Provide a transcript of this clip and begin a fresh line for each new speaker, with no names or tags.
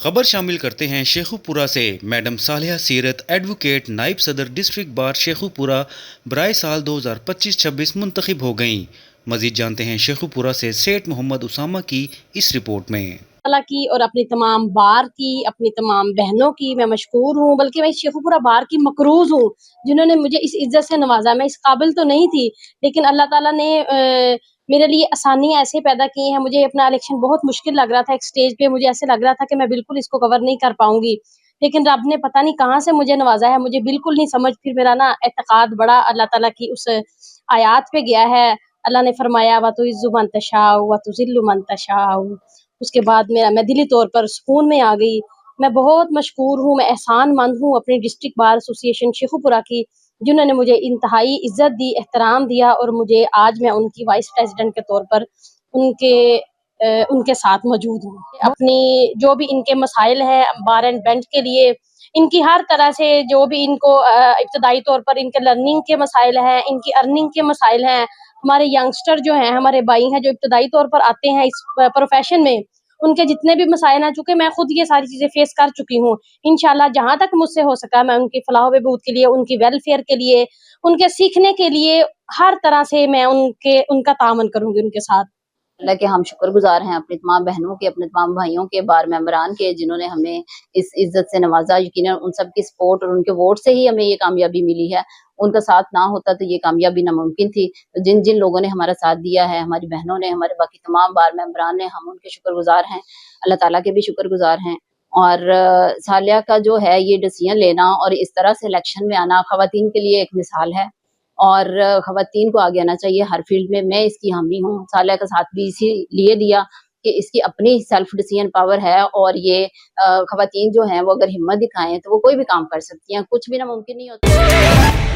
खबर शामिल करते हैं शेखुपुरा से। मैडम सालिहा सीरत एडवोकेट नायब सदर डिस्ट्रिक्ट बार शेखुपुरा बराए साल 2025-26 मुंतखब हो गईं। मजीद जानते हैं शेखुपुरा से सेठ मोहम्मद उसामा की इस रिपोर्ट में।
अल्लाह की और अपनी तमाम बार की, अपनी तमाम बहनों की मैं मशकूर हूँ, बल्कि मैं शेखुपुरा बार की मकरूज़ हूँ जिन्होंने मुझे इस इज्जत से नवाजा। मैं इस काबिल तो नहीं थी, लेकिन अल्लाह ताला ने मेरे लिए आसानियाँ ऐसे पैदा की हैं। मुझे अपना इलेक्शन बहुत मुश्किल लग रहा था, एक स्टेज पे मुझे ऐसे लग रहा था कि मैं बिल्कुल इसको कवर नहीं कर पाऊंगी, लेकिन रब ने पता नहीं कहाँ से मुझे नवाजा है, मुझे बिल्कुल नहीं समझ। फिर मेरा ना एतकाद बड़ा अल्लाह ताला की उस आयात पे गया है। अल्लाह ने फरमाया व तो इज़्ज़ु मन तशाउ व तुज़िल्लु मन तशाउ। उसके बाद मैं दिली तौर पर सुकून में आ गई। मैं बहुत मशकूर हूँ, मैं एहसानमंद हूँ अपनी डिस्ट्रिक्ट बार एसोसिएशन शेखुपुरा की, जिन्होंने मुझे इंतहाई इज्जत दी, एहतराम दिया, और मुझे आज मैं उनकी वाइस प्रेसिडेंट के तौर पर उनके साथ मौजूद हूँ। अपनी जो भी इनके मसाइल हैं बार एंड बेंच के लिए, इनकी हर तरह से जो भी इनको इब्तदाई तौर पर इनके लर्निंग के मसाइल हैं, इनकी अर्निंग के मसाइल हैं, हमारे यंगस्टर जो हैं, हमारे भाई हैं जो इब्तदाई तौर पर आते हैं इस प्रोफेशन में, उनके जितने भी मसाइल आ चुके, मैं खुद ये सारी चीज़ें फेस कर चुकी हूँ। इंशाल्लाह जहाँ तक मुझसे हो सका मैं उनकी फलाह व बहबूद के लिए, उनकी वेलफेयर के लिए, उनके सीखने के लिए हर तरह से मैं उनका तामन करूँगी उनके साथ।
अल्लाह के हम शुक्रगुजार हैं अपनी तमाम बहनों के, अपने तमाम भाइयों के, बार मेंबरान के, जिन्होंने हमें इस इज्जत से नवाजा। यकीनन उन सब की सपोर्ट और उनके वोट से ही हमें ये कामयाबी मिली है। उनका साथ ना होता तो ये कामयाबी नामुमकिन थी। तो जिन जिन लोगों ने हमारा साथ दिया है, हमारी बहनों ने, हमारे बाकी तमाम बार मेंबरान ने, हम उनके शुक्रगुजार हैं। अल्लाह ताला के भी शुक्रगुजार हैं। और सालिया का जो है ये डिसीजन लेना और इस तरह से इलेक्शन में आना खवातीन के लिए एक मिसाल है, और खवातीन को आगे आना चाहिए हर फील्ड में। मैं इसकी हामी हूँ। सालिया का साथ भी इसीलिए दिया कि इसकी अपनी सेल्फ डिसीजन पावर है, और ये खवातीन जो हैं वो अगर हिम्मत दिखाएं तो वो कोई भी काम कर सकती हैं, कुछ भी नामुमकिन नहीं होता।